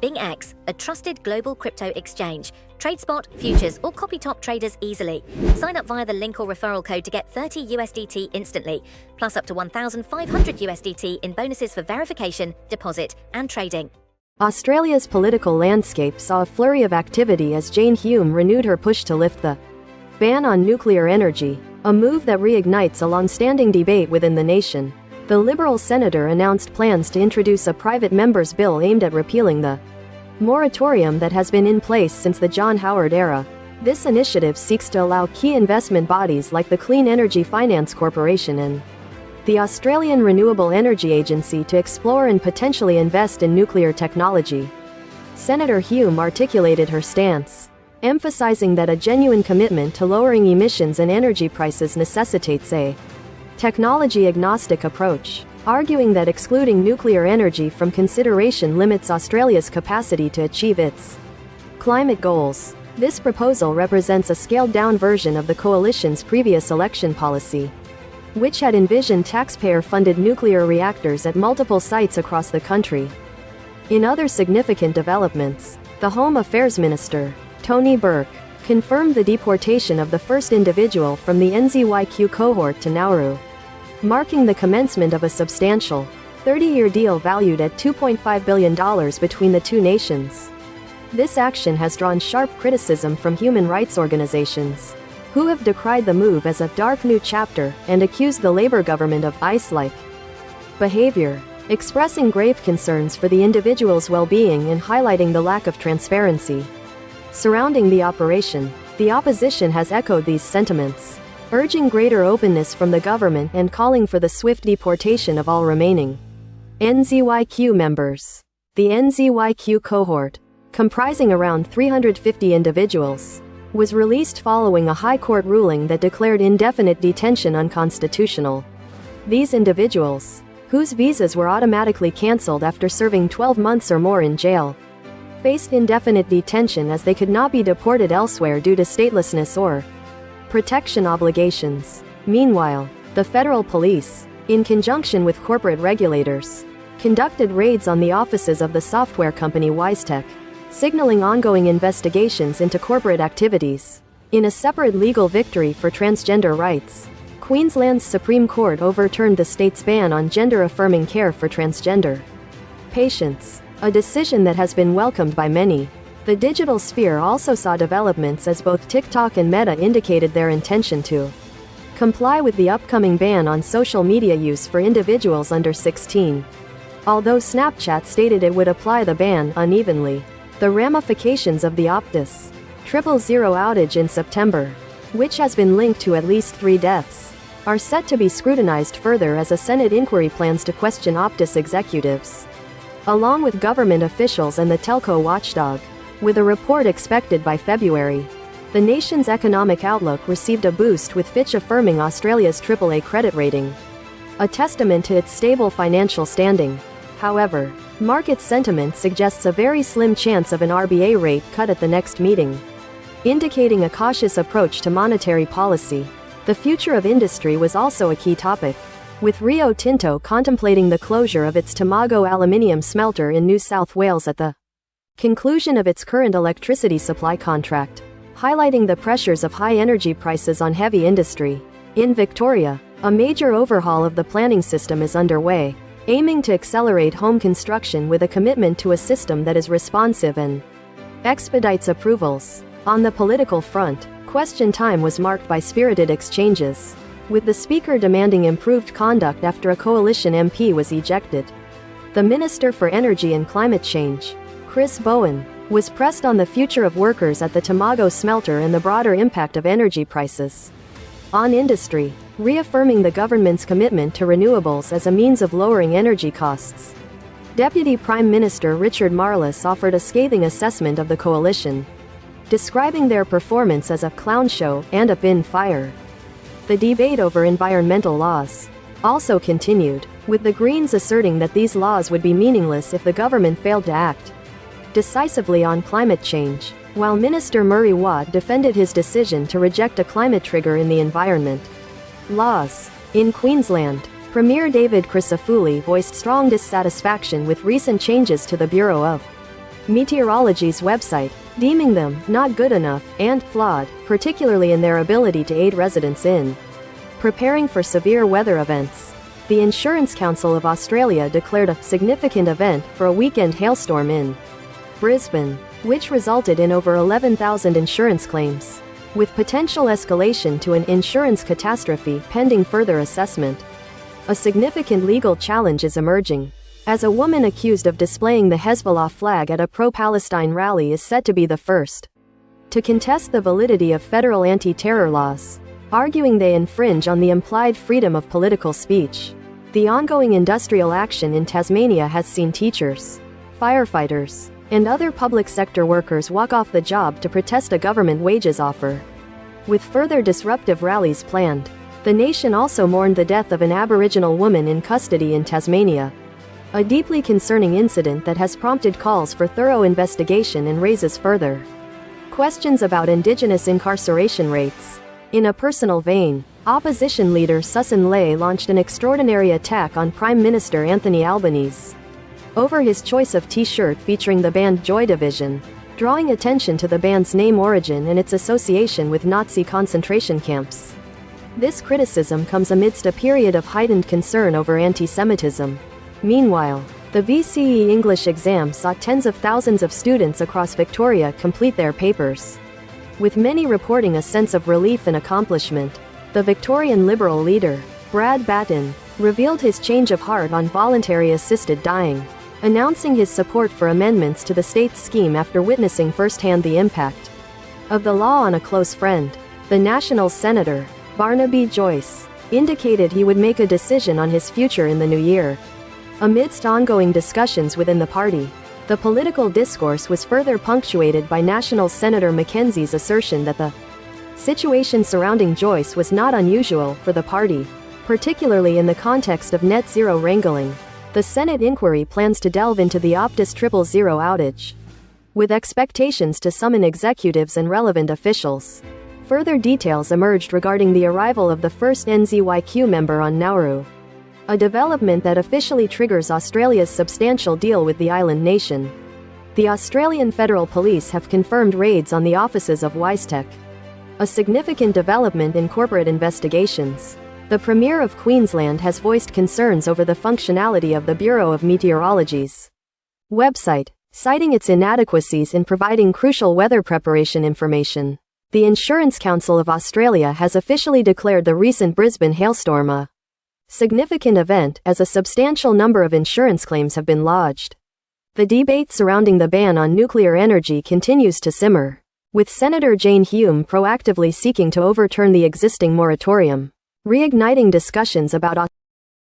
BingX, a trusted global crypto exchange. Trade spot, futures, or copy top traders easily. Sign up via the link or referral code to get 30 USDT instantly, plus up to 1,500 USDT in bonuses for verification, deposit, and trading. Australia's political landscape saw a flurry of activity as Jane Hume renewed her push to lift the ban on nuclear energy, a move that reignites a long-standing debate within the nation. The Liberal senator announced plans to introduce a private member's bill aimed at repealing the moratorium that has been in place since the John Howard era. This initiative seeks to allow key investment bodies like the Clean Energy Finance Corporation and the Australian Renewable Energy Agency to explore and potentially invest in nuclear technology. Senator Hume articulated her stance, emphasizing that a genuine commitment to lowering emissions and energy prices necessitates a technology-agnostic approach, arguing that excluding nuclear energy from consideration limits Australia's capacity to achieve its climate goals. This proposal represents a scaled-down version of the coalition's previous election policy, which had envisioned taxpayer-funded nuclear reactors at multiple sites across the country. In other significant developments, the Home Affairs Minister, Tony Burke, confirmed the deportation of the first individual from the NZYQ cohort to Nauru, marking the commencement of a substantial 30-year deal valued at $2.5 billion between the two nations. This action has drawn sharp criticism from human rights organizations, who have decried the move as a dark new chapter and accused the Labour government of ICE-like behavior, expressing grave concerns for the individual's well-being and highlighting the lack of transparency surrounding the operation. The opposition has echoed these sentiments, urging greater openness from the government and calling for the swift deportation of all remaining NZYQ members. The NZYQ cohort, comprising around 350 individuals, was released following a High Court ruling that declared indefinite detention unconstitutional. These individuals, whose visas were automatically cancelled after serving 12 months or more in jail, faced indefinite detention as they could not be deported elsewhere due to statelessness or protection obligations. Meanwhile, the federal police, in conjunction with corporate regulators, conducted raids on the offices of the software company WiseTech, signaling ongoing investigations into corporate activities. In a separate legal victory for transgender rights, Queensland's Supreme Court overturned the state's ban on gender-affirming care for transgender patients, a decision that has been welcomed by many. The digital sphere also saw developments as both TikTok and Meta indicated their intention to comply with the upcoming ban on social media use for individuals under 16. Although Snapchat stated it would apply the ban unevenly, the ramifications of the Optus 000 outage in September, which has been linked to at least 3 deaths, are set to be scrutinized further as a Senate inquiry plans to question Optus executives, along with government officials and the telco watchdog. With a report expected by February, the nation's economic outlook received a boost with Fitch affirming Australia's AAA credit rating, a testament to its stable financial standing. However, market sentiment suggests a very slim chance of an RBA rate cut at the next meeting, indicating a cautious approach to monetary policy. The future of industry was also a key topic, with Rio Tinto contemplating the closure of its Tomago aluminium smelter in New South Wales at the conclusion of its current electricity supply contract, highlighting the pressures of high energy prices on heavy industry. In Victoria, a major overhaul of the planning system is underway, aiming to accelerate home construction with a commitment to a system that is responsive and expedites approvals. On the political front, question time was marked by spirited exchanges, with the Speaker demanding improved conduct after a coalition MP was ejected. The Minister for Energy and Climate Change, Chris Bowen, was pressed on the future of workers at the Tomago smelter and the broader impact of energy prices on industry, reaffirming the government's commitment to renewables as a means of lowering energy costs. Deputy Prime Minister Richard Marles offered a scathing assessment of the coalition, describing their performance as a clown show and a bin fire. The debate over environmental laws also continued, with the Greens asserting that these laws would be meaningless if the government failed to act decisively on climate change, while Minister Murray Watt defended his decision to reject a climate trigger in the environment laws. In Queensland, Premier David Crisafulli voiced strong dissatisfaction with recent changes to the Bureau of Meteorology's website, deeming them not good enough and flawed, particularly in their ability to aid residents in preparing for severe weather events. The Insurance Council of Australia declared a significant event for a weekend hailstorm in Brisbane, which resulted in over 11,000 insurance claims, with potential escalation to an insurance catastrophe pending further assessment. A significant legal challenge is emerging, as a woman accused of displaying the Hezbollah flag at a pro-Palestine rally is said to be the first to contest the validity of federal anti-terror laws, arguing they infringe on the implied freedom of political speech. The ongoing industrial action in Tasmania has seen teachers, firefighters, and other public sector workers walk off the job to protest a government wages offer, with further disruptive rallies planned. The nation also mourned the death of an Aboriginal woman in custody in Tasmania, a deeply concerning incident that has prompted calls for thorough investigation and raises further questions about Indigenous incarceration rates. In a personal vein, opposition leader Susan Ley launched an extraordinary attack on Prime Minister Anthony Albanese over his choice of T-shirt featuring the band Joy Division, drawing attention to the band's name origin and its association with Nazi concentration camps. This criticism comes amidst a period of heightened concern over anti-Semitism. Meanwhile, the VCE English exam saw tens of thousands of students across Victoria complete their papers, with many reporting a sense of relief and accomplishment. The Victorian Liberal leader, Brad Batten, revealed his change of heart on voluntary assisted dying, announcing his support for amendments to the state's scheme after witnessing firsthand the impact of the law on a close friend. The Nationals senator, Barnaby Joyce, indicated he would make a decision on his future in the new year. Amidst ongoing discussions within the party, the political discourse was further punctuated by Nationals Senator Mackenzie's assertion that the situation surrounding Joyce was not unusual for the party, particularly in the context of net zero wrangling. The Senate inquiry plans to delve into the Optus 000 outage, with expectations to summon executives and relevant officials. Further details emerged regarding the arrival of the first NZYQ member on Nauru, a development that officially triggers Australia's substantial deal with the island nation. The Australian Federal Police have confirmed raids on the offices of WiseTech, a significant development in corporate investigations. The Premier of Queensland has voiced concerns over the functionality of the Bureau of Meteorology's website, citing its inadequacies in providing crucial weather preparation information. The Insurance Council of Australia has officially declared the recent Brisbane hailstorm a significant event, as a substantial number of insurance claims have been lodged. The debate surrounding the ban on nuclear energy continues to simmer, with Senator Jane Hume proactively seeking to overturn the existing moratorium, reigniting discussions about